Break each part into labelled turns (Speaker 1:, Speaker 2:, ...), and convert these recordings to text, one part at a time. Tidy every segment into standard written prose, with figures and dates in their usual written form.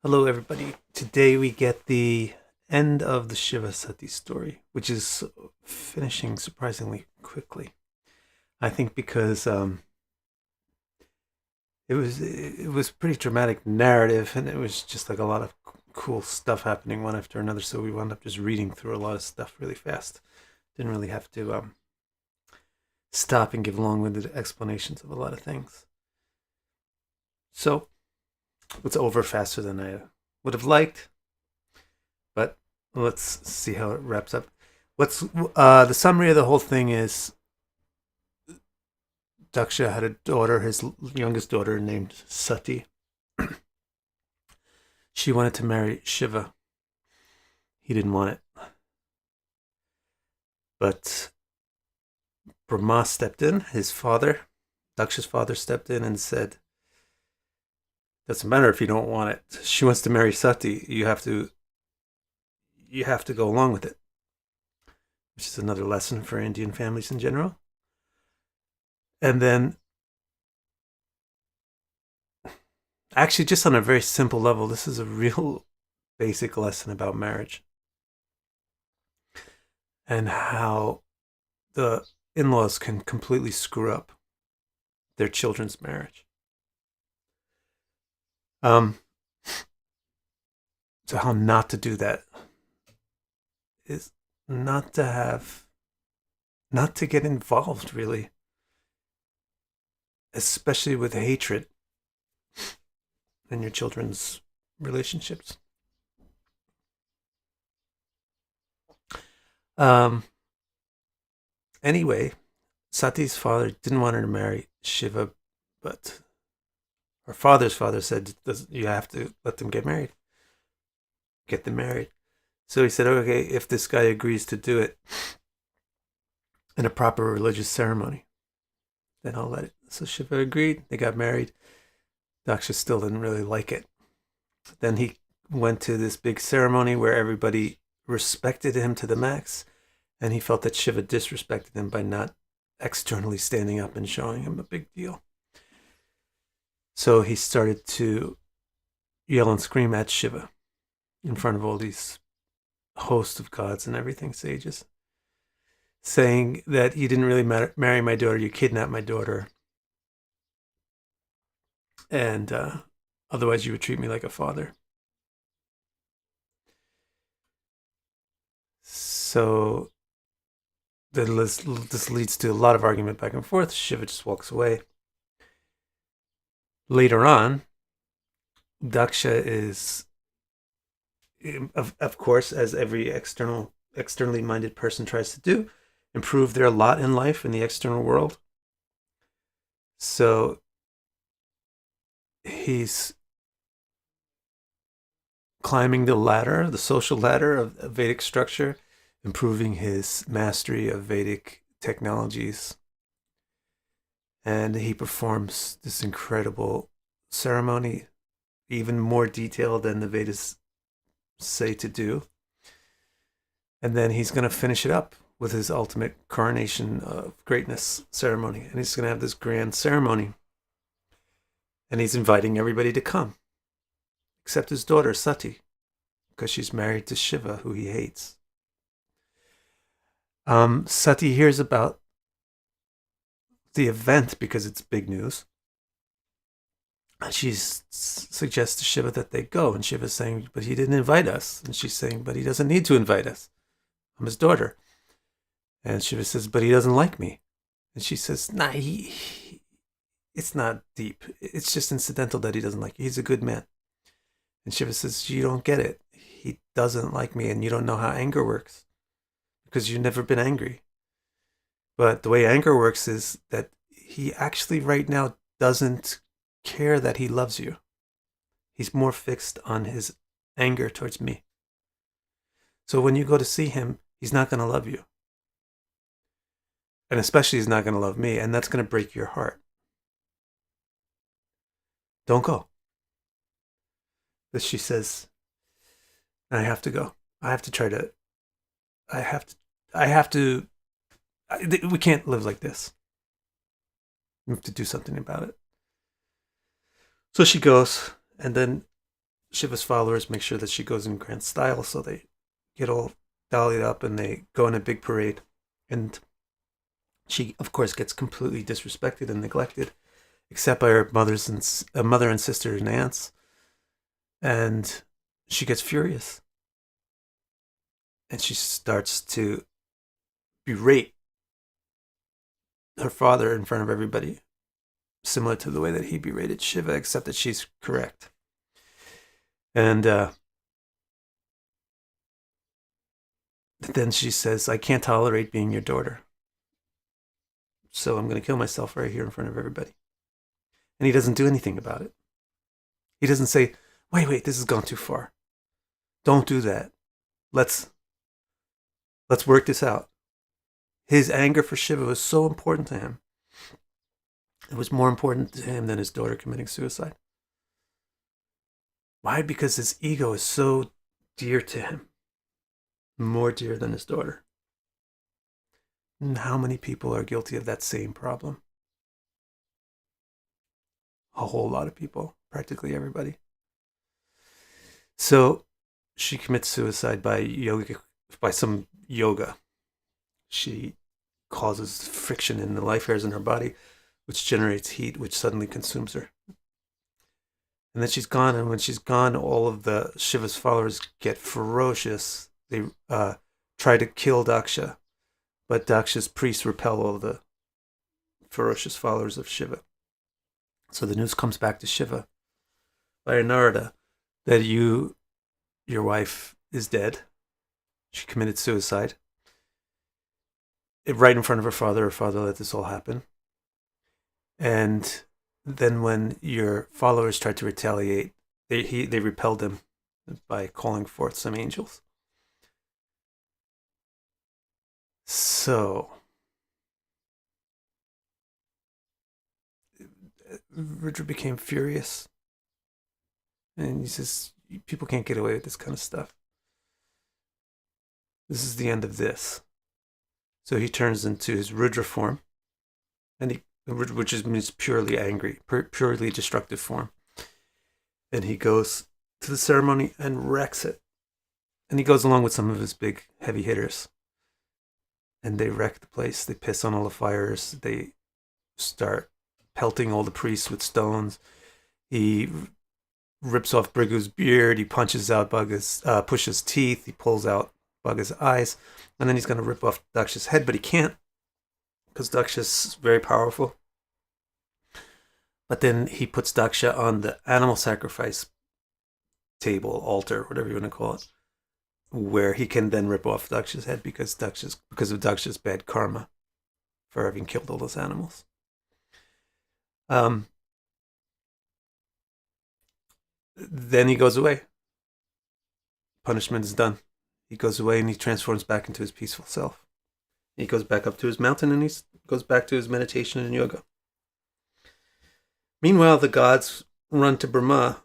Speaker 1: Hello, everybody. Today we get the end of the Shiva Sati story, which is finishing surprisingly quickly. I think because it was pretty dramatic narrative, and it was just like a lot of cool stuff happening one after another. So we wound up just reading through a lot of stuff really fast. Didn't really have to stop and give long-winded explanations of a lot of things. So it's over faster than I would have liked, but let's see how it wraps up. What's the summary of the whole thing is Daksha had a daughter, his youngest daughter named Sati. She wanted to marry Shiva. He didn't want it. But Brahma stepped in, his father, Daksha's father stepped in and said, doesn't matter if you don't want it. She wants to marry Sati. You have to go along with it. Which is another lesson for Indian families in general. And then, actually, just on a very simple level, this is a real basic lesson about marriage and how the in-laws can completely screw up their children's marriage. So how not to do that is not to get involved, really, especially with hatred in your children's relationships. Anyway, Sati's father didn't want her to marry Shiva, but her father's father said, you have to let them get married. Get them married. So he said, okay, if this guy agrees to do it in a proper religious ceremony, then I'll let it. So Shiva agreed. They got married. Daksha still didn't really like it. Then he went to this big ceremony where everybody respected him to the max, and he felt that Shiva disrespected him by not externally standing up and showing him a big deal. So he started to yell and scream at Shiva in front of all these hosts of gods and everything, sages, saying that you didn't really marry my daughter, you kidnapped my daughter, and otherwise you would treat me like a father. So this leads to a lot of argument back and forth. Shiva just walks away. Later on, Daksha is, of course, as every externally minded person tries to do, improve their lot in life in the external world. So he's climbing the ladder, the social ladder of Vedic structure, improving his mastery of Vedic technologies. And he performs this incredible ceremony, even more detailed than the Vedas say to do. And then he's going to finish it up with his ultimate coronation of greatness ceremony. And he's going to have this grand ceremony. And he's inviting everybody to come, except his daughter, Sati, because she's married to Shiva, who he hates. Sati hears about the event because it's big news. She suggests to Shiva that they go, and Shiva's saying, but he didn't invite us. And she's saying, but he doesn't need to invite us. I'm his daughter. And Shiva says, but he doesn't like me. And she says, nah, it's not deep. It's just incidental that he doesn't like you. He's a good man. And Shiva says, you don't get it. He doesn't like me, and you don't know how anger works because you've never been angry. But the way anger works is that he actually right now doesn't care that he loves you. He's more fixed on his anger towards me. So when you go to see him, he's not going to love you. And especially he's not going to love me, and that's going to break your heart. Don't go. But she says, I have to go. I have to, we can't live like this. We have to do something about it. So she goes, and then Shiva's followers make sure that she goes in grand style, so they get all dollied up and they go in a big parade. And she, of course, gets completely disrespected and neglected, except by her mother and sister and aunts. And she gets furious. And she starts to berate her father in front of everybody, similar to the way that he berated Shiva, except that she's correct. And then she says, I can't tolerate being your daughter, so I'm going to kill myself right here in front of everybody. And he doesn't do anything about it. He doesn't say, wait, this has gone too far. Don't do that. Let's work this out. His anger for Shiva was so important to him. It was more important to him than his daughter committing suicide. Why? Because his ego is so dear to him. More dear than his daughter. And how many people are guilty of that same problem? A whole lot of people. Practically everybody. So she commits suicide by some yoga. She causes friction in the life hairs in her body, which generates heat, which suddenly consumes her. And then she's gone, and when she's gone, all of the Shiva's followers get ferocious. They try to kill Daksha, but Daksha's priests repel all the ferocious followers of Shiva. So the news comes back to Shiva by Narada that your wife is dead. She committed suicide. Right in front of her father let this all happen. And then when your followers tried to retaliate, they repelled him by calling forth some angels. So Rudra became furious. And he says, people can't get away with this kind of stuff. This is the end of this. So he turns into his Rudra form, which means purely angry, purely destructive form. And he goes to the ceremony and wrecks it. And he goes along with some of his big heavy hitters. And they wreck the place. They piss on all the fires. They start pelting all the priests with stones. He rips off Brigu's beard. He punches out Pusha's teeth. He pulls out Bugga's eyes. And then he's going to rip off Daksha's head, but he can't, because Daksha's very powerful. But then he puts Daksha on the animal sacrifice table, altar, whatever you want to call it, where he can then rip off Daksha's head because of Daksha's bad karma for having killed all those animals. Then he goes away. Punishment is done. He goes away and he transforms back into his peaceful self. He goes back up to his mountain and he goes back to his meditation and yoga. Meanwhile, the gods run to Brahma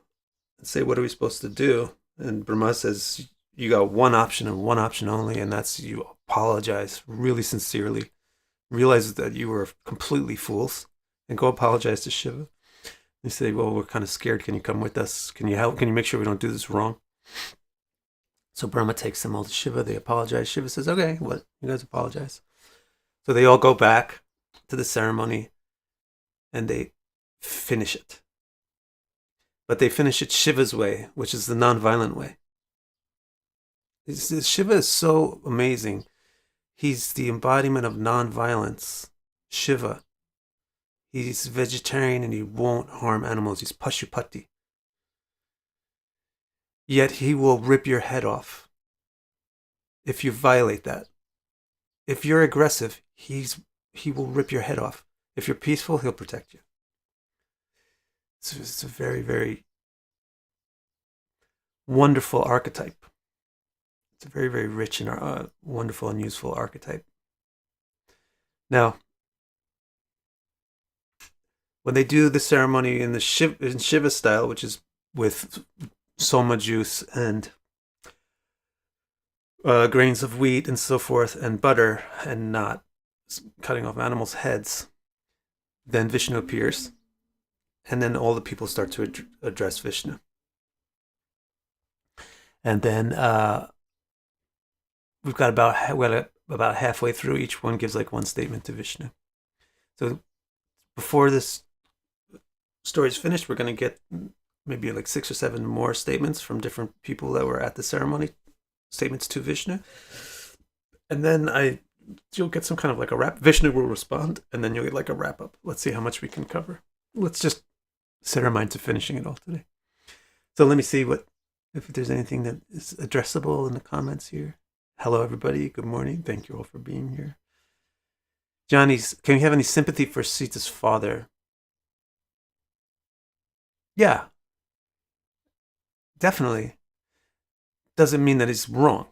Speaker 1: and say, what are we supposed to do? And Brahma says, you got one option and one option only, and that's you apologize really sincerely. Realize that you were completely fools and go apologize to Shiva. They say, well, we're kind of scared. Can you come with us? Can you help? Can you make sure we don't do this wrong? So Brahma takes them all to Shiva. They apologize. Shiva says, okay, what? You guys apologize. So they all go back to the ceremony and they finish it. But they finish it Shiva's way, which is the non-violent way. Shiva is so amazing. He's the embodiment of non-violence. Shiva. He's vegetarian and he won't harm animals. He's Pashupati. Yet he will rip your head off if you violate that. If you're aggressive, he will rip your head off. If you're peaceful, he'll protect you. It's a very, very wonderful archetype. It's a very, very rich and wonderful and useful archetype. Now, when they do the ceremony in Shiva style, which is with soma juice and grains of wheat and so forth, and butter, and not cutting off animals' heads, then Vishnu appears, and then all the people start to address Vishnu. And then we've got about halfway through. Each one gives like one statement to Vishnu. So before this story is finished, we're going to get maybe like 6 or 7 more statements from different people that were at the ceremony, statements to Vishnu. And then you'll get some kind of like a wrap. Vishnu will respond, and then you'll get like a wrap up. Let's see how much we can cover. Let's just set our mind to finishing it all today. So let me see if there's anything that is addressable in the comments here. Hello, everybody. Good morning. Thank you all for being here. Johnny, can you have any sympathy for Sita's father? Yeah, definitely. Doesn't mean that he's wrong.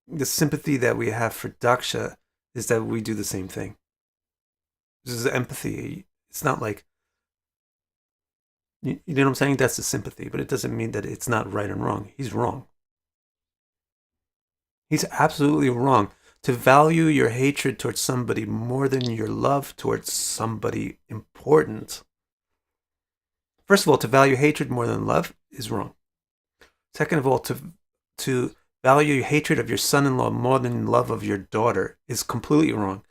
Speaker 1: The sympathy that we have for Daksha is that we do the same thing. This is empathy. It's not like, you know what I'm saying? That's the sympathy, but it doesn't mean that it's not right and wrong. He's wrong. He's absolutely wrong. To value your hatred towards somebody more than your love towards somebody important. First of all, to value hatred more than love is wrong. Second of all, to value hatred of your son-in-law more than love of your daughter is completely wrong.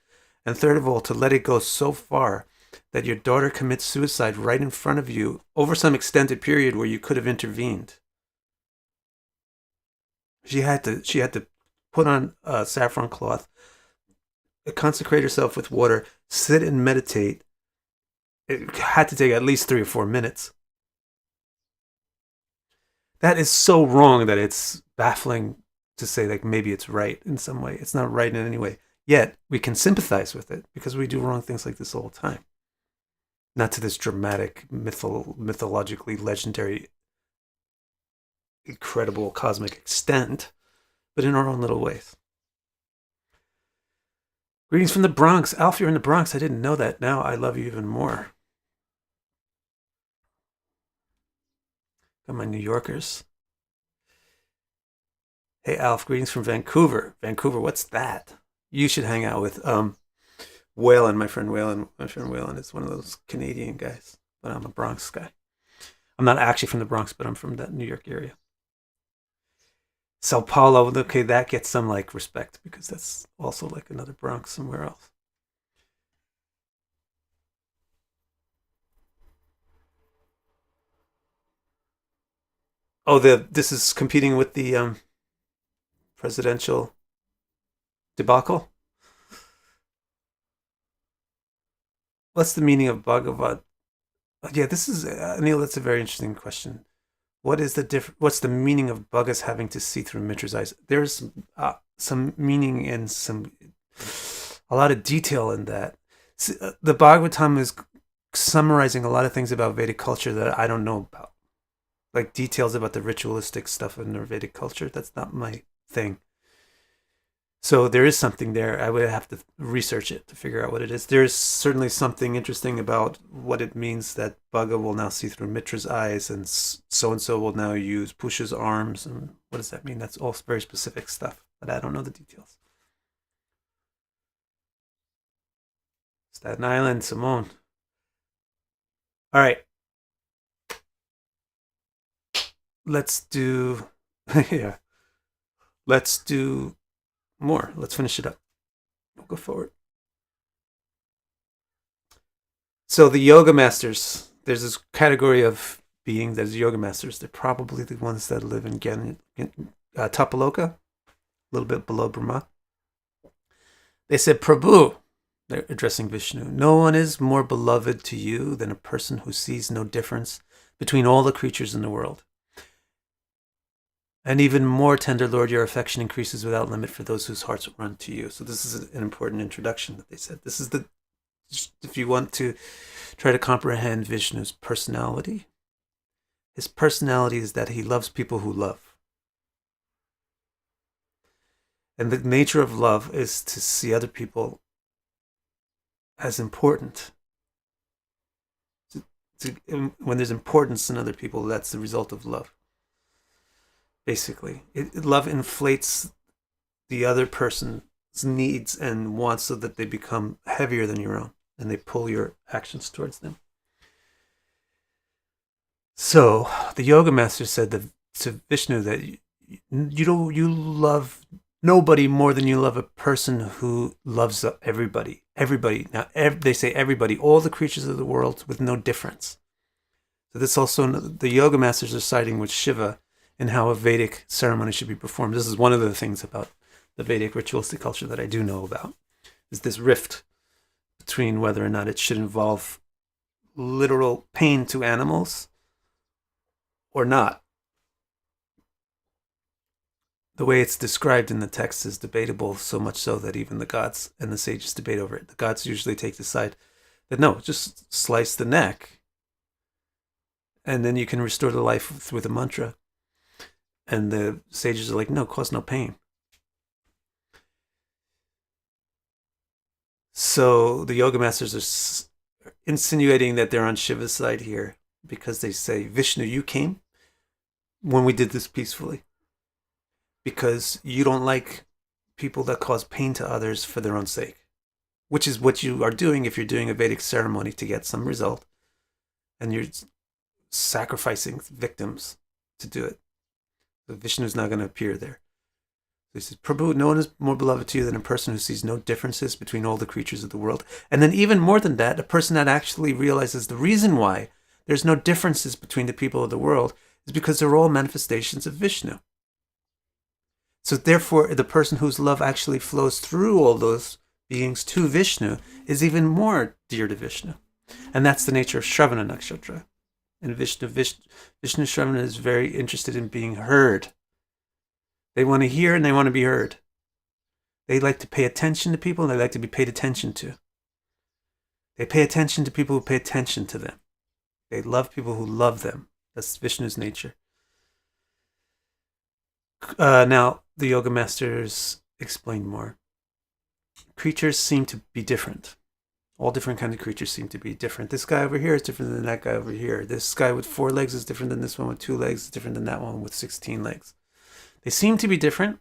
Speaker 1: And third of all, to let it go so far that your daughter commits suicide right in front of you over some extended period where you could have intervened. She had to put on a saffron cloth, consecrate herself with water, sit and meditate. It had to take at least 3 or 4 minutes. That is so wrong that it's baffling to say like maybe it's right in some way. It's not right in any way. Yet we can sympathize with it because we do wrong things like this all the time. Not to this dramatic, mythologically legendary, incredible cosmic extent, but in our own little ways. Greetings from the Bronx. Alf, you're in the Bronx. I didn't know that. Now I love you even more. Got my New Yorkers. Hey, Alf, greetings from Vancouver. Vancouver, what's that? You should hang out with Whalen, my friend Whalen. My friend Whalen is one of those Canadian guys, but I'm a Bronx guy. I'm not actually from the Bronx, but I'm from that New York area. Sao Paulo, okay, that gets some like respect because that's also like another Bronx somewhere else. Oh, this is competing with the presidential debacle. What's the meaning of Bhagavad? Yeah, this is Neil. That's a very interesting question. What's the meaning of Bhaga's having to see through Mitra's eyes? There's some meaning and a lot of detail in that. The Bhagavatam is summarizing a lot of things about Vedic culture that I don't know about, like details about the ritualistic stuff in the Vedic culture. That's not my thing. So there is something there. I would have to research it to figure out what it is. There's certainly something interesting about what it means that Bhaga will now see through Mitra's eyes and so will now use Pusha's arms. And what does that mean? That's all very specific stuff, but I don't know the details. Staten Island, Simone. All right. Let's do, yeah. Let's do more. Let's finish it up. We'll go forward. So the yoga masters, there's this category of beings that is yoga masters. They're probably the ones that live in Tapaloka, a little bit below Brahma. They said, Prabhu, they're addressing Vishnu, no one is more beloved to you than a person who sees no difference between all the creatures in the world. And even more tender, Lord, your affection increases without limit for those whose hearts run to you. So this is an important introduction that they said. This is if you want to try to comprehend Vishnu's personality, his personality is that he loves people who love. And the nature of love is to see other people as important. When there's importance in other people, that's the result of love. Basically, love inflates the other person's needs and wants so that they become heavier than your own, and they pull your actions towards them. So the yoga master said to Vishnu that you love nobody more than you love a person who loves everybody. Everybody. Now, they say everybody, all the creatures of the world with no difference. So this also, the yoga masters are siding with Shiva in how a Vedic ceremony should be performed. This is one of the things about the Vedic ritualistic culture that I do know about, is this rift between whether or not it should involve literal pain to animals or not. The way it's described in the text is debatable, so much so that even the gods and the sages debate over it. The gods usually take the side that no, just slice the neck and then you can restore the life with a mantra. And the sages are like, no, cause no pain. So the yoga masters are insinuating that they're on Shiva's side here because they say, Vishnu, you came when we did this peacefully because you don't like people that cause pain to others for their own sake, which is what you are doing if you're doing a Vedic ceremony to get some result and you're sacrificing victims to do it. So Vishnu's not going to appear there. He says, Prabhu, no one is more beloved to you than a person who sees no differences between all the creatures of the world. And then even more than that, a person that actually realizes the reason why there's no differences between the people of the world is because they're all manifestations of Vishnu. So therefore, the person whose love actually flows through all those beings to Vishnu is even more dear to Vishnu. And that's the nature of Shravana Nakshatra. And Vishnu Shravana is very interested in being heard. They want to hear and they want to be heard. They like to pay attention to people and they like to be paid attention to. They pay attention to people who pay attention to them. They love people who love them. That's Vishnu's nature. Now, the yoga masters explain more. Creatures seem to be different. All different kinds of creatures seem to be different. This guy over here is different than that guy over here. This guy with 4 legs is different than this one with 2 legs. Is different than that one with 16 legs. They seem to be different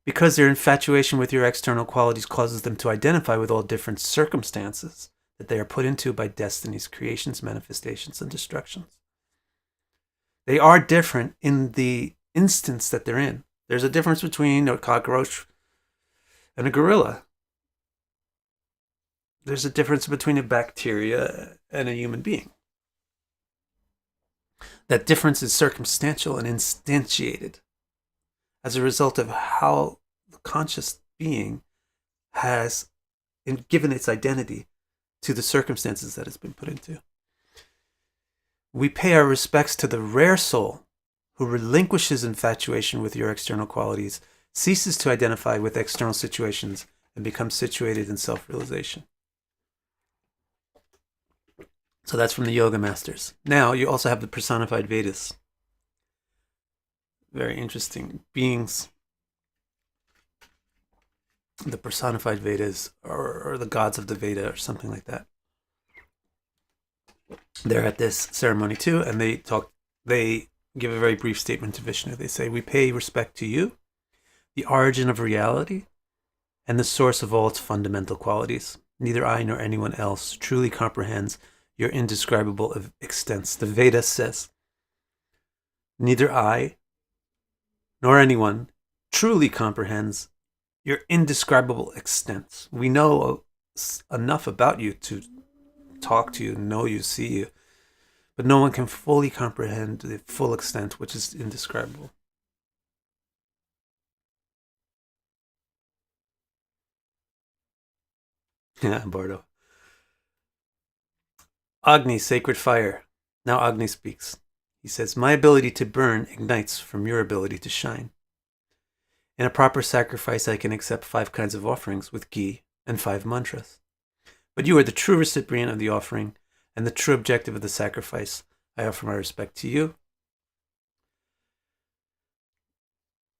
Speaker 1: because their infatuation with your external qualities causes them to identify with all different circumstances that they are put into by destiny's creations, manifestations, and destructions. They are different in the instance that they're in. There's a difference between a cockroach and a gorilla. There's a difference between a bacteria and a human being. That difference is circumstantial and instantiated as a result of how the conscious being has given its identity to the circumstances that it's been put into. We pay our respects to the rare soul who relinquishes infatuation with your external qualities, ceases to identify with external situations, and becomes situated in self-realization. So that's from the yoga masters. Now you also have the personified Vedas. Very interesting beings. The personified Vedas, or the gods of the Veda, or something like that. They're at this ceremony too, and they give a very brief statement to Vishnu. They say, we pay respect to you, the origin of reality, and the source of all its fundamental qualities. Neither I nor anyone else truly comprehends your indescribable extents. The Veda says, neither I nor anyone truly comprehends your indescribable extents. We know enough about you to talk to you, know you, see you, but no one can fully comprehend the full extent, which is indescribable. Yeah, Bardo. Agni, sacred fire. Now Agni speaks. He says, my ability to burn ignites from your ability to shine. In a proper sacrifice, I can accept 5 kinds of offerings with ghee and 5 mantras. But you are the true recipient of the offering and the true objective of the sacrifice. I offer my respect to you.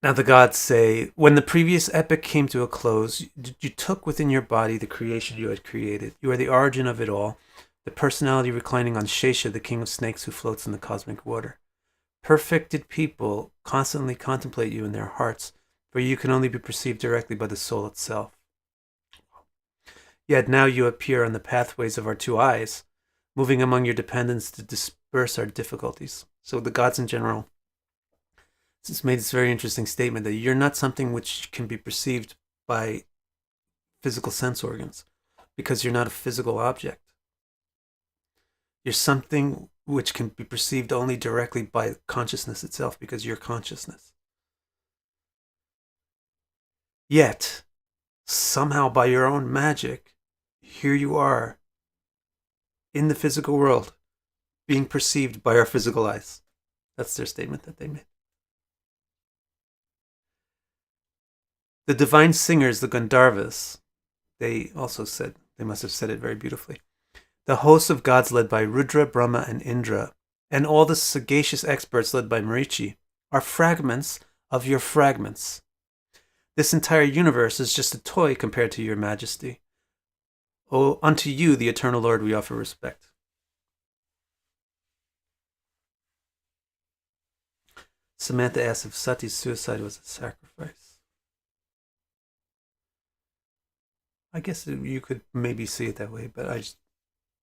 Speaker 1: Now the gods say, when the previous epoch came to a close, you took within your body the creation you had created. You are the origin of it all, the personality reclining on Shesha, the king of snakes who floats in the cosmic water. Perfected people constantly contemplate you in their hearts, for you can only be perceived directly by the soul itself. Yet now you appear on the pathways of our 2 eyes, moving among your dependents to disperse our difficulties. So the gods in general It's made this very interesting statement that you're not something which can be perceived by physical sense organs because you're not a physical object. You're something which can be perceived only directly by consciousness itself because you're consciousness. Yet, somehow by your own magic, here you are in the physical world being perceived by our physical eyes. That's their statement that they made. The divine singers, the Gandharvas, they also said, they must have said it very beautifully. The hosts of gods led by Rudra, Brahma, and Indra, and all the sagacious experts led by Marichi, are fragments of your fragments. This entire universe is just a toy compared to your majesty. Oh, unto you, the eternal Lord, we offer respect. Samantha asks if Sati's suicide was a sacrifice. I guess you could maybe see it that way, but I just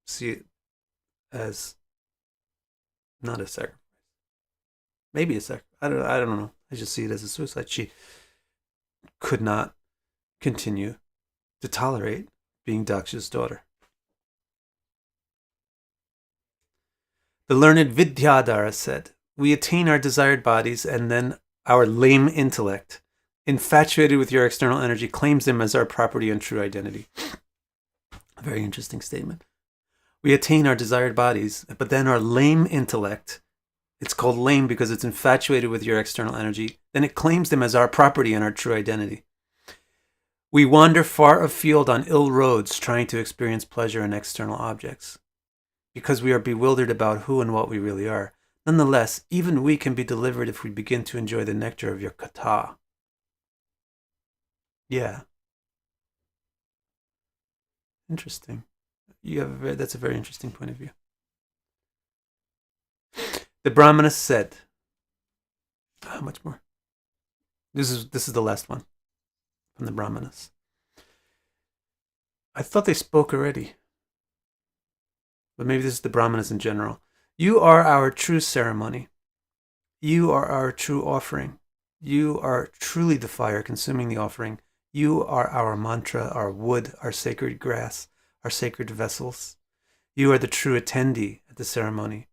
Speaker 1: see it as not a sacrifice. Maybe a sacrifice. I don't know. I just see it as a suicide. She could not continue to tolerate being Daksha's daughter. The learned Vidyadhara said, "We attain our desired bodies, and then our lame intellect, infatuated with your external energy, claims them as our property and true identity." A very interesting statement. We attain our desired bodies, but then our lame intellect, it's called lame because it's infatuated with your external energy, then it claims them as our property and our true identity. We wander far afield on ill roads trying to experience pleasure in external objects because we are bewildered about who and what we really are. Nonetheless, even we can be delivered if we begin to enjoy the nectar of your katha. Yeah. Interesting. That's a very interesting point of view. The Brahmanas said, how much more? This is the last one from the Brahmanas. I thought they spoke already, but maybe this is the Brahmanas in general. You are our true ceremony. You are our true offering. You are truly the fire consuming the offering. You are our mantra, our wood, our sacred grass, our sacred vessels. You are the true attendee at the ceremony,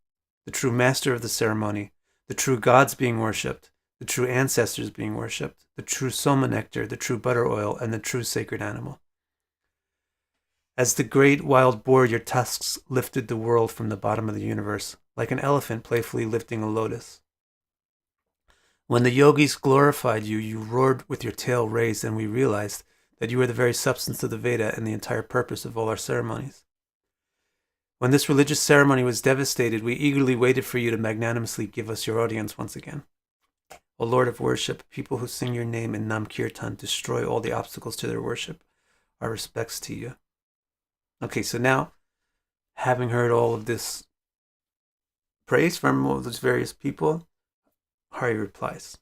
Speaker 1: the true master of the ceremony, the true gods being worshipped, the true ancestors being worshipped, the true soma nectar, the true butter oil, and the true sacred animal. As the great wild boar, your tusks lifted the world from the bottom of the universe, like an elephant playfully lifting a lotus. When the yogis glorified you, you roared with your tail raised, and we realized that you were the very substance of the Veda and the entire purpose of all our ceremonies. When this religious ceremony was devastated, we eagerly waited for you to magnanimously give us your audience once again. O Lord of worship, people who sing your name in Nam Kirtan destroy all the obstacles to their worship. Our respects to you. Okay, so now, having heard all of this praise from all those various people, Hari replies,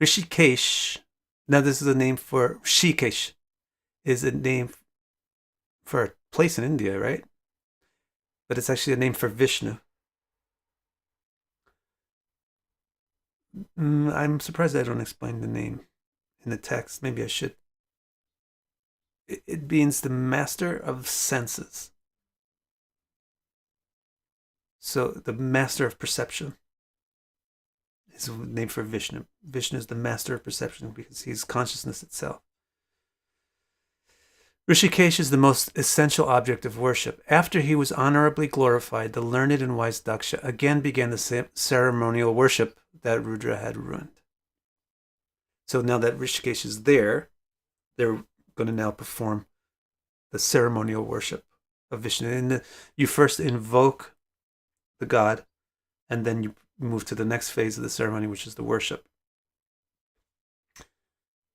Speaker 1: Rishikesh, now this is a name for, Rishikesh is a name for a place in India, right? But it's actually a name for Vishnu. I'm surprised I don't explain the name in the text. Maybe I should. It means the master of senses. So the master of perception is a name for Vishnu. Vishnu is the master of perception because he's consciousness itself. Rishikesh is the most essential object of worship. After he was honorably glorified, the learned and wise Daksha again began the ceremonial worship that Rudra had ruined. So now that Rishikesh is there, they're going to now perform the ceremonial worship of Vishnu. And you first invoke the god, and then you move to the next phase of the ceremony, which is the worship.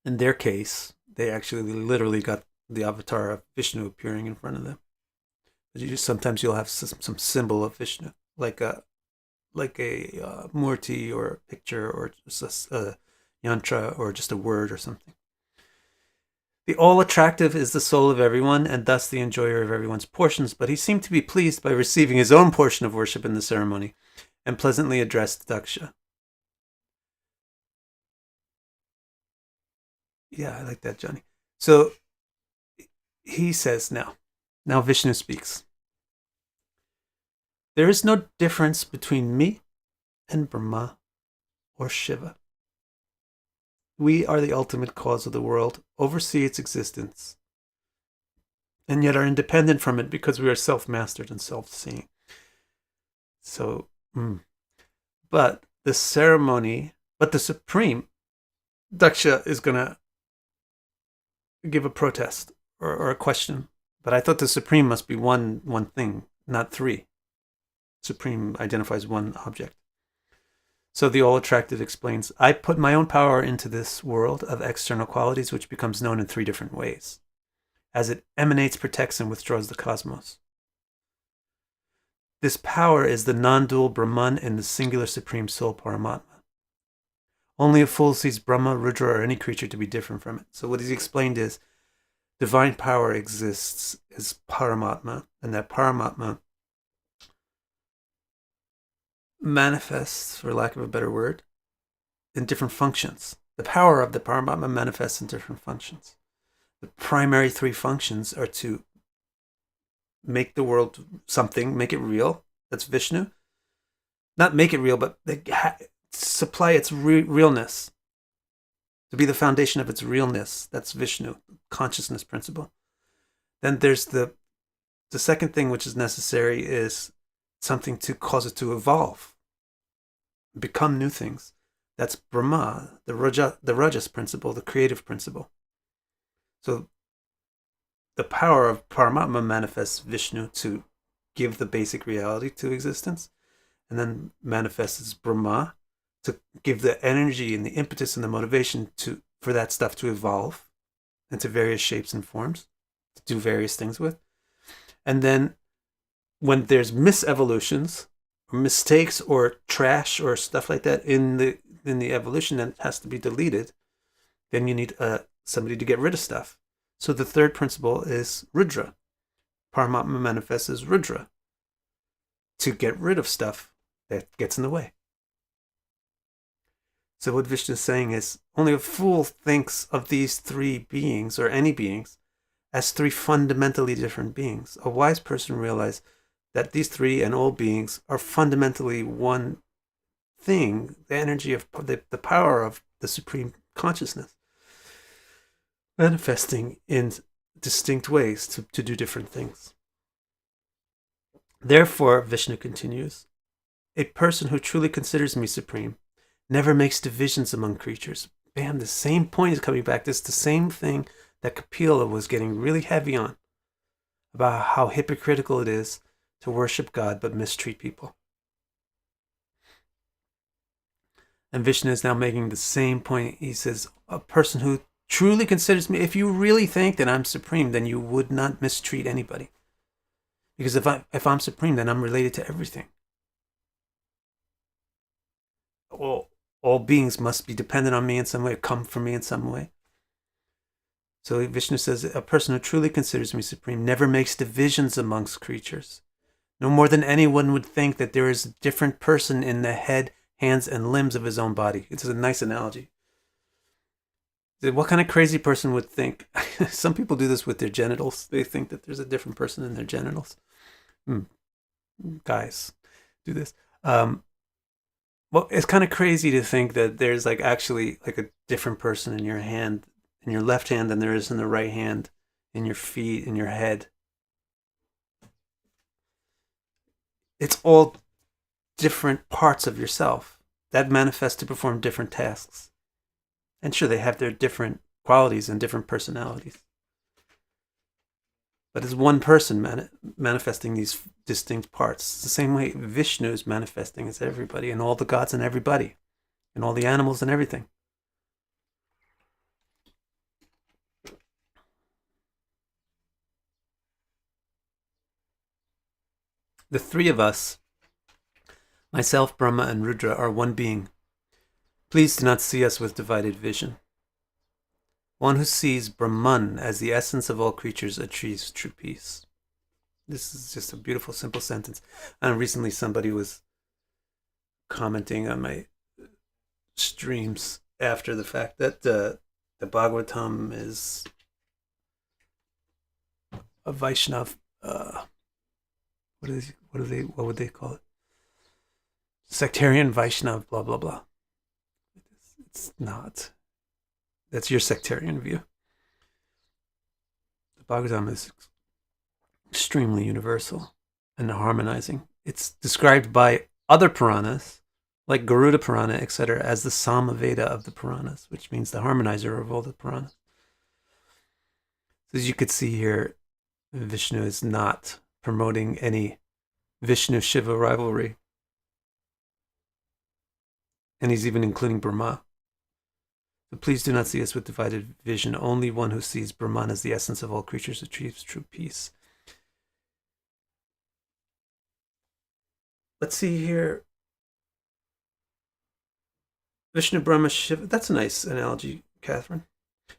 Speaker 1: In their case, they actually literally got the avatar of Vishnu appearing in front of them. But sometimes you'll have some symbol of Vishnu, like a murti or a picture or just a yantra or just a word or something. The all-attractive is the soul of everyone, and thus the enjoyer of everyone's portions, but he seemed to be pleased by receiving his own portion of worship in the ceremony, and pleasantly addressed Daksha. Yeah, I like that, Johnny. So he says now Vishnu speaks. There is no difference between me and Brahma or Shiva. We are the ultimate cause of the world, oversee its existence, and yet are independent from it because we are self-mastered and self-seeing. So, but the ceremony, but the supreme, Daksha is going to give a protest or a question. But I thought the supreme must be one thing, not three. Supreme identifies one object. So the all-attractive explains, I put my own power into this world of external qualities, which becomes known in three different ways. As it emanates, protects, and withdraws the cosmos. This power is the non-dual Brahman and the singular supreme soul Paramatma. Only a fool sees Brahma, Rudra, or any creature to be different from it. So what he's explained is divine power exists as Paramatma, and that Paramatma manifests, for lack of a better word, in different functions. The power of the Paramatma manifests in different functions. The primary three functions are to make the world something, make it real. That's Vishnu. Not make it real, but supply its realness. To be the foundation of its realness. That's Vishnu, consciousness principle. Then there's the second thing which is necessary is something to cause it to evolve, become new things. That's Brahma, the Rajas principle, the creative principle. So the power of Paramatma manifests Vishnu to give the basic reality to existence, and then manifests as Brahma to give the energy and the impetus and the motivation for that stuff to evolve into various shapes and forms, to do various things with. And then when there's misevolutions or mistakes or trash or stuff like that in the evolution that has to be deleted, then you need somebody to get rid of stuff. So the third principle is Rudra. Paramatma manifests as Rudra to get rid of stuff that gets in the way. So what Vishnu is saying is only a fool thinks of these three beings, or any beings, as three fundamentally different beings. A wise person realizes that these three and all beings are fundamentally one thing, the energy of the power of the supreme consciousness, manifesting in distinct ways to do different things. Therefore, Vishnu continues, a person who truly considers me supreme never makes divisions among creatures. Bam, the same point is coming back. This is the same thing that Kapila was getting really heavy on, about how hypocritical it is to worship God but mistreat people. And Vishnu is now making the same point. He says, a person who truly considers me, if you really think that I'm supreme, then you would not mistreat anybody. Because if I'm supreme, then I'm related to everything. All beings must be dependent on me in some way, come from me in some way. So Vishnu says, a person who truly considers me supreme never makes divisions amongst creatures. No more than anyone would think that there is a different person in the head, hands, and limbs of his own body. It's a nice analogy. What kind of crazy person would think? Some people do this with their genitals. They think that there's a different person in their genitals. Guys do this. Well, it's kind of crazy to think that there's actually a different person in your hand, in your left hand, than there is in the right hand, in your feet, in your head. It's all different parts of yourself that manifest to perform different tasks. And sure, they have their different qualities and different personalities. But it's one person manifesting these distinct parts. It's the same way Vishnu is manifesting as everybody, and all the gods and everybody, and all the animals and everything. The three of us, myself, Brahma, and Rudra, are one being. Please do not see us with divided vision. One who sees Brahman as the essence of all creatures achieves true peace. This is just a beautiful, simple sentence. And recently somebody was commenting on my streams after the fact that The Bhagavatam is a Vaishnav. What would they call it? Sectarian Vaishnav. Blah blah blah. It's not. That's your sectarian view. The Bhagavatam is extremely universal and harmonizing. It's described by other Puranas, like Garuda Purana, etc., as the Samaveda of the Puranas, which means the harmonizer of all the Puranas. So as you could see here, Vishnu is not promoting any Vishnu-Shiva rivalry. And he's even including Brahma. So please do not see us with divided vision. Only one who sees Brahman as the essence of all creatures achieves true peace. Let's see here. Vishnu, Brahma, Shiva. That's a nice analogy, Catherine.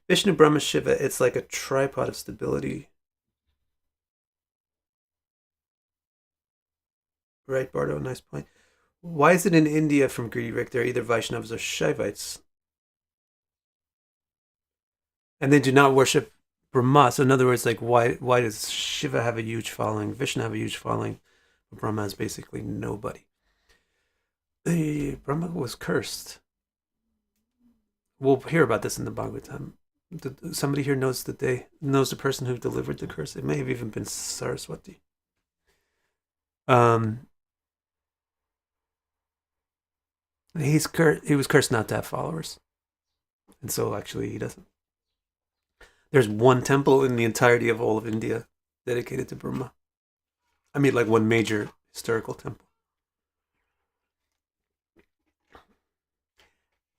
Speaker 1: Vishnu, Brahma, Shiva, it's like a tripod of stability. Right, Bardo, nice point. Why is it in India from Greek they're either Vaishnavas or Shaivites? And they do not worship Brahma. So in other words, like why does Shiva have a huge following, Vishnu have a huge following, but Brahma is basically nobody? Brahma was cursed. We'll hear about this in the Bhagavatam. Somebody here knows the person who delivered the curse. It may have even been Saraswati. He was cursed not to have followers, and so actually he doesn't. There's one temple in the entirety of all of India dedicated to Brahma. I mean, like one major historical temple.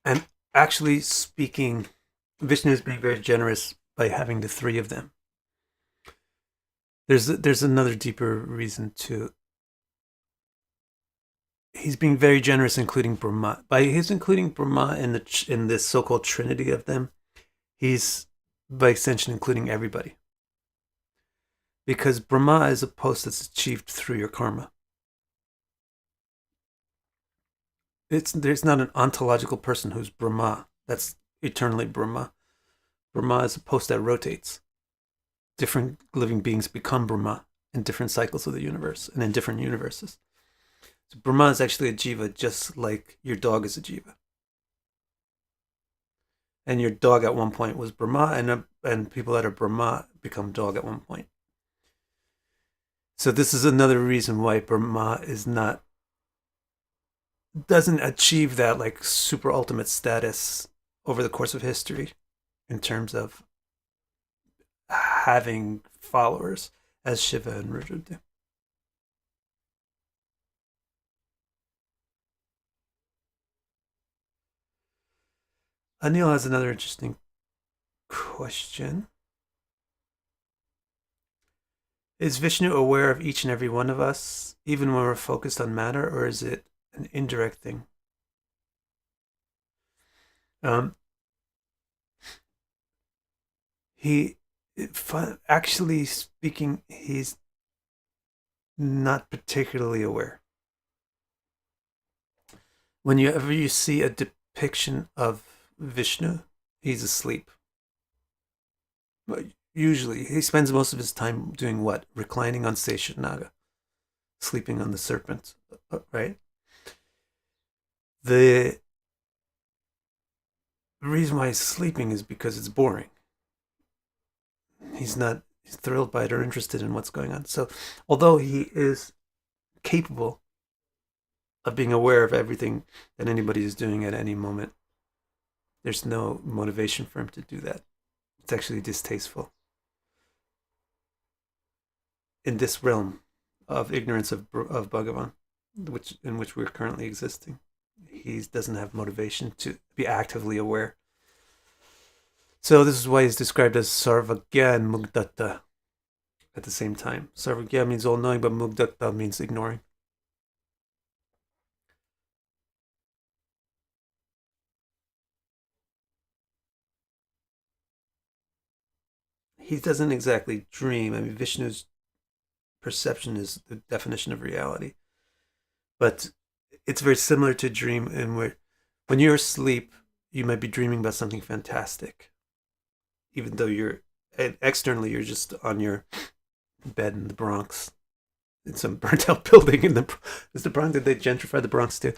Speaker 1: And actually speaking, Vishnu is being very generous by having the three of them. There's another deeper reason too. He's being very generous, including Brahma. By his including Brahma in this so-called Trinity of them, he's by extension including everybody. Because Brahma is a post that's achieved through your karma. There's not an ontological person who's Brahma. That's eternally Brahma. Brahma is a post that rotates. Different living beings become Brahma in different cycles of the universe and in different universes. So Brahma is actually a jiva, just like your dog is a jiva. And your dog at one point was Brahma, and people that are Brahma become dog at one point. So this is another reason why Brahma doesn't achieve that like super ultimate status over the course of history in terms of having followers as Shiva and Rudra do. Anil has another interesting question. Is Vishnu aware of each and every one of us, even when we're focused on matter, or is it an indirect thing? Actually speaking, he's not particularly aware. Whenever you see a depiction of Vishnu, he's asleep. Usually, he spends most of his time doing what? Reclining on Seshanaga, sleeping on the serpent, right? The reason why he's sleeping is because it's boring. He's not thrilled by it or interested in what's going on. So, although he is capable of being aware of everything that anybody is doing at any moment, there's no motivation for him to do that. It's actually distasteful. In this realm of ignorance of Bhagavan, in which we're currently existing, he doesn't have motivation to be actively aware. So this is why he's described as Sarvagya and Mugdata at the same time. Sarvagya means all-knowing, but Mugdata means ignoring. He doesn't exactly dream. I mean, Vishnu's perception is the definition of reality. But it's very similar to dream in where when you're asleep, you might be dreaming about something fantastic. even though externally you're just on your bed in the Bronx, in some burnt out building in the Bronx. Did they gentrify the Bronx too?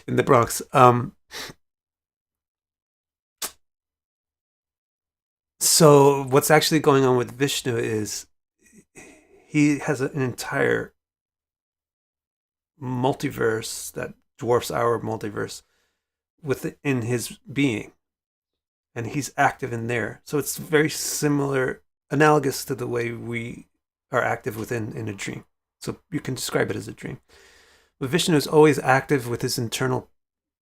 Speaker 1: In the Bronx. So what's actually going on with Vishnu is he has an entire multiverse that dwarfs our multiverse within his being, and he's active in there. So it's very similar, analogous to the way we are active within in a dream. So you can describe it as a dream. But Vishnu is always active with his internal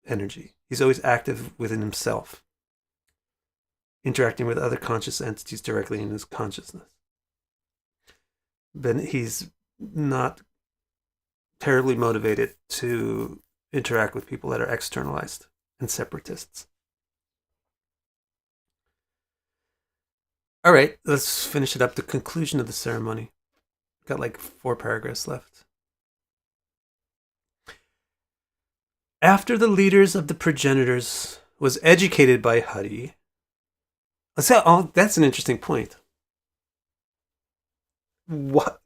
Speaker 1: energy. He's always active within himself, interacting with other conscious entities directly in his consciousness. But he's not terribly motivated to interact with people that are externalized and separatists. All right, let's finish it up. The conclusion of the ceremony. Got like 4 paragraphs left. After the leaders of the progenitors was educated by Hari. That's an interesting point. What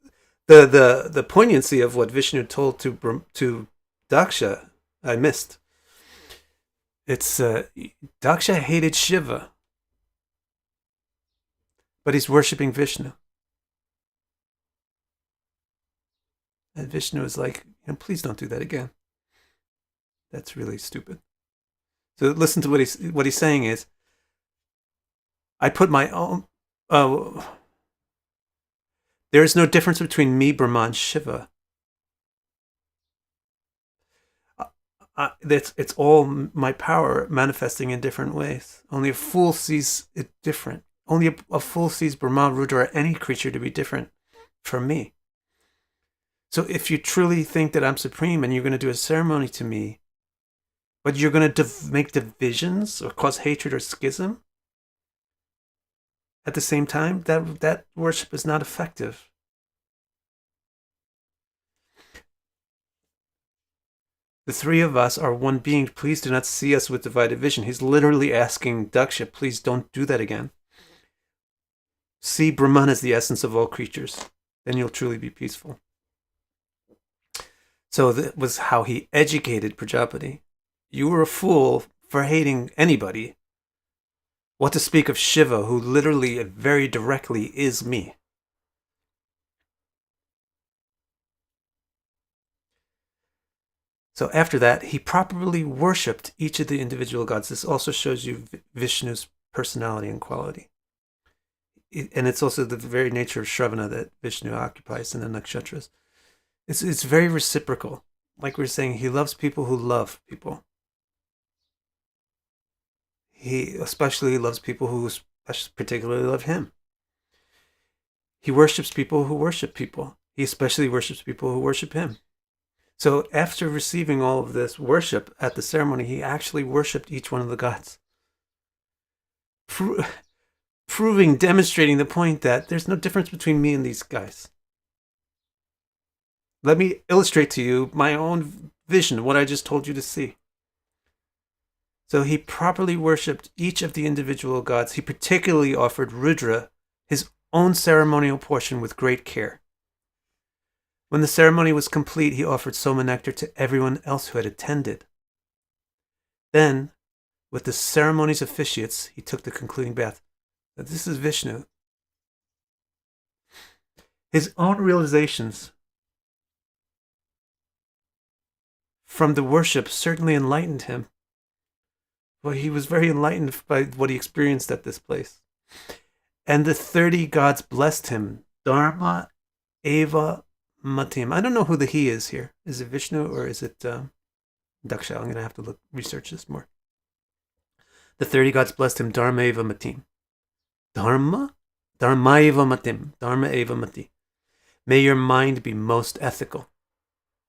Speaker 1: the poignancy of what Vishnu told to Daksha, I missed. It's Daksha hated Shiva, but he's worshiping Vishnu. And Vishnu is like, please don't do that again. That's really stupid. So listen to what he's saying is, I put my own. There is no difference between me, Brahma, and Shiva. It's all my power manifesting in different ways. Only a fool sees it different. Only a fool sees Brahma, Rudra, or any creature to be different from me. So if you truly think that I'm supreme and you're going to do a ceremony to me, but you're going to make divisions or cause hatred or schism at the same time, that worship is not effective. The 3 of us are one being. Please do not see us with divided vision. He's literally asking Daksha, please don't do that again. See Brahman as the essence of all creatures. Then you'll truly be peaceful. So that was how he educated Prajapati. You were a fool for hating anybody. What to speak of Shiva, who literally and very directly is me. So after that, he properly worshipped each of the individual gods. This also shows you Vishnu's personality and quality. And it's also the very nature of Shravana that Vishnu occupies in the nakshatras. It's very reciprocal. Like we were saying, he loves people who love people. He especially loves people who particularly love him. He worships people who worship people. He especially worships people who worship him. So after receiving all of this worship at the ceremony, he actually worshipped each one of the gods. Demonstrating the point that there's no difference between me and these guys. Let me illustrate to you my own vision, what I just told you to see. So he properly worshipped each of the individual gods. He particularly offered Rudra his own ceremonial portion with great care. When the ceremony was complete, he offered Soma nectar to everyone else who had attended. Then, with the ceremony's officiates, he took the concluding bath. Now, this is Vishnu. His own realizations from the worship certainly enlightened him. Well, he was very enlightened by what he experienced at this place. And the 30 gods blessed him. Dharma, Eva, Matim. I don't know who the he is here. Is it Vishnu or is it Daksha? I'm going to have to research this more. The 30 gods blessed him. Dharma, Eva, Matim. Dharma? Dharma, Eva, Matim. Dharma, Eva, Mati. May your mind be most ethical.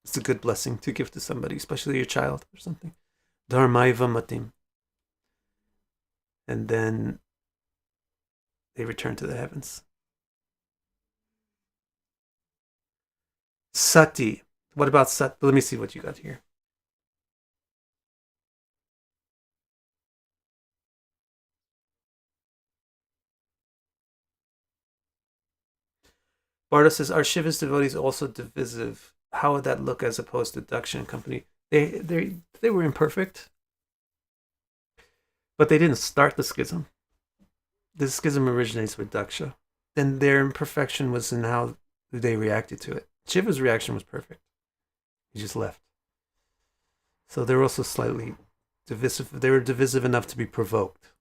Speaker 1: It's a good blessing to give to somebody, especially your child or something. Dharma, Eva, Matim. And then they return to the heavens. Sati. What about Sati? Let me see what you got here. Bardo says, are Shiva's devotees also divisive? How would that look as opposed to Daksha and company? They were imperfect, but they didn't start the schism. The schism originates with Daksha. Then their imperfection was in how they reacted to it. Shiva's reaction was perfect. He just left. So they were also slightly divisive. They were divisive enough to be provoked.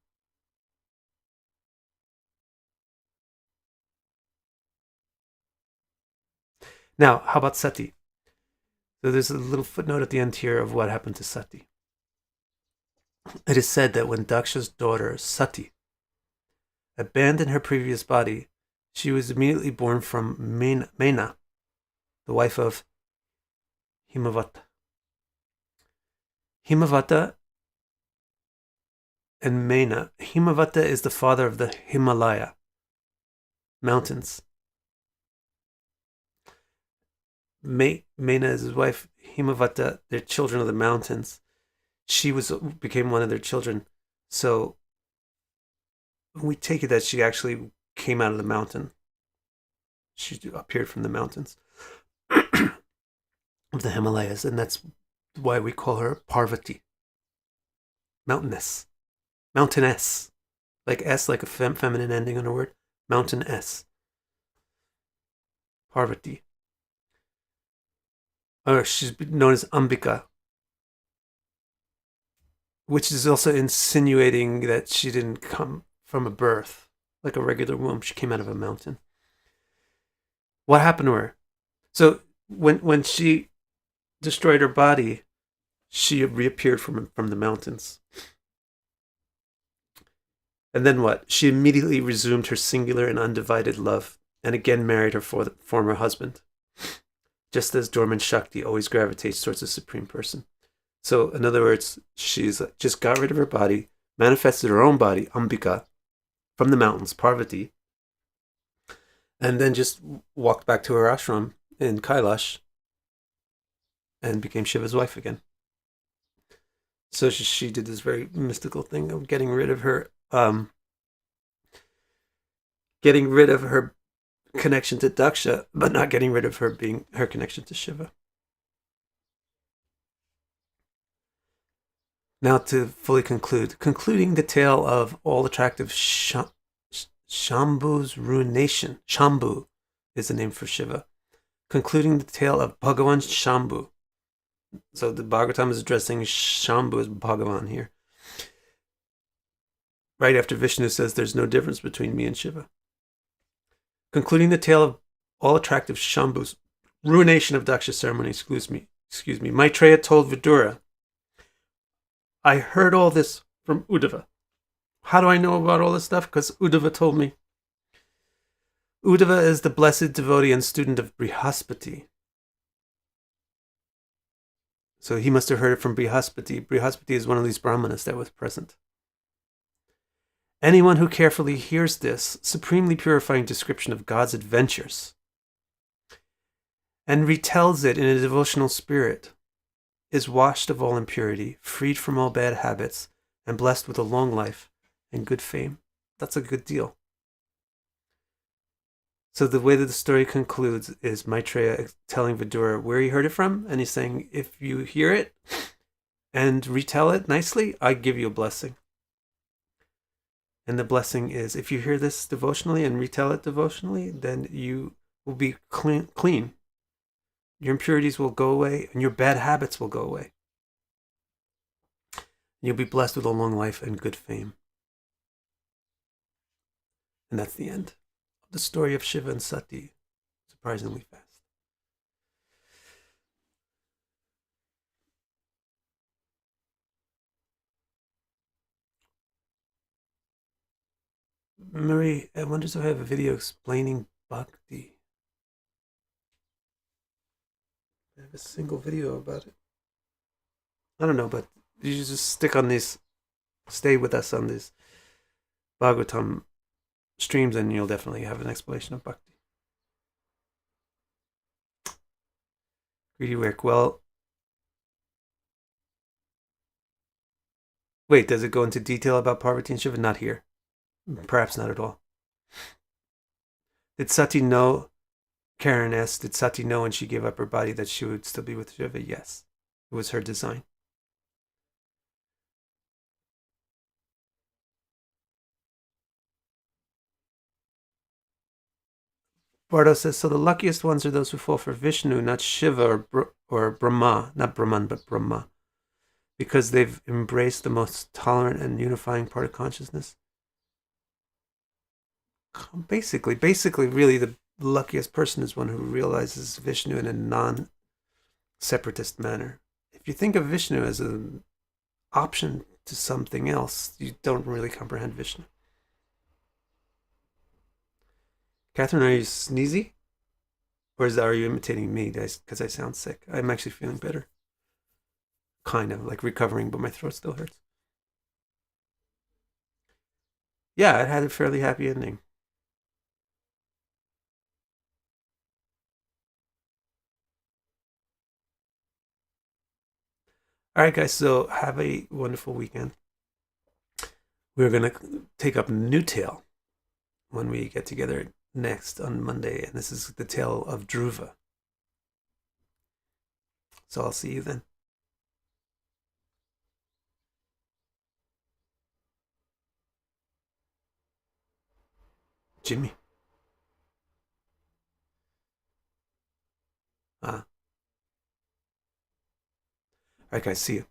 Speaker 1: Now, how about Sati? So there's a little footnote at the end here of what happened to Sati. It is said that when Daksha's daughter, Sati, abandoned her previous body, she was immediately born from Mena, the wife of Himavata. Himavata and Mena. Himavata is the father of the Himalaya mountains. Mena is his wife. Himavata, they're children of the mountains. She became one of their children. So we take it that she actually came out of the mountain. She appeared from the mountains of the Himalayas, and that's why we call her Parvati. Mountainess. Mountainess. Like S, like a feminine ending on a word. Mountainess. Parvati. Or she's known as Ambika, which is also insinuating that she didn't come from a birth, like a regular womb. She came out of a mountain. What happened to her? So when she destroyed her body, she reappeared from the mountains. And then what? She immediately resumed her singular and undivided love, and again married her former husband. Just as dormant Shakti always gravitates towards the Supreme Person. So, in other words, she's just got rid of her body, manifested her own body, Ambika, from the mountains, Parvati, and then just walked back to her ashram in Kailash and became Shiva's wife again. So she did this very mystical thing of getting rid of her connection to Daksha, but not getting rid of her connection to Shiva. Now to fully concluding the tale of all attractive Shambhu's ruination. Shambhu is the name for Shiva. Concluding the tale of Bhagavan Shambhu. So the Bhagavatam is addressing Shambhu as Bhagavan here. Right after Vishnu says there's no difference between me and Shiva. Concluding the tale of all attractive Shambhu's ruination of Daksha's ceremony, excuse me, Maitreya told Vidura, I heard all this from Uddhava. How do I know about all this stuff? Because Uddhava told me. Uddhava is the blessed devotee and student of Brihaspati. So he must have heard it from Brihaspati. Brihaspati is one of these brahmanas that was present. Anyone who carefully hears this supremely purifying description of God's adventures and retells it in a devotional spirit is washed of all impurity, freed from all bad habits, and blessed with a long life and good fame. That's a good deal. So the way that the story concludes is Maitreya telling Vidura where he heard it from, and he's saying, if you hear it and retell it nicely, I give you a blessing. And the blessing is, if you hear this devotionally and retell it devotionally, then you will be clean. Your impurities will go away, and your bad habits will go away. You'll be blessed with a long life and good fame. And that's the end of the story of Shiva and Sati, surprisingly fast. Marie, I wonder if I have a video explaining bhakti. I have a single video about it. I don't know, but you just stay with us on these Bhagavatam streams, and you'll definitely have an explanation of bhakti. Greedy work. Well, wait, does it go into detail about Parvati and Shiva? Not here. Perhaps not at all. Did Sati know Karen asked, did Sati know when she gave up her body that she would still be with Shiva? Yes. It was her design. Bardo says, so the luckiest ones are those who fall for Vishnu, not Shiva or Brahma, not Brahman, but Brahma, because they've embraced the most tolerant and unifying part of consciousness. Basically, really, the luckiest person is one who realizes Vishnu in a non-separatist manner. If you think of Vishnu as an option to something else, you don't really comprehend Vishnu. Catherine, are you sneezy? Or are you imitating me, guys? Because I sound sick. I'm actually feeling better. Kind of like recovering, but my throat still hurts. Yeah, it had a fairly happy ending. All right, guys. So have a wonderful weekend. We're gonna take up a new tale when we get together next on Monday, and this is the tale of Dhruva. So I'll see you then. Jimmy. All right, guys. See you.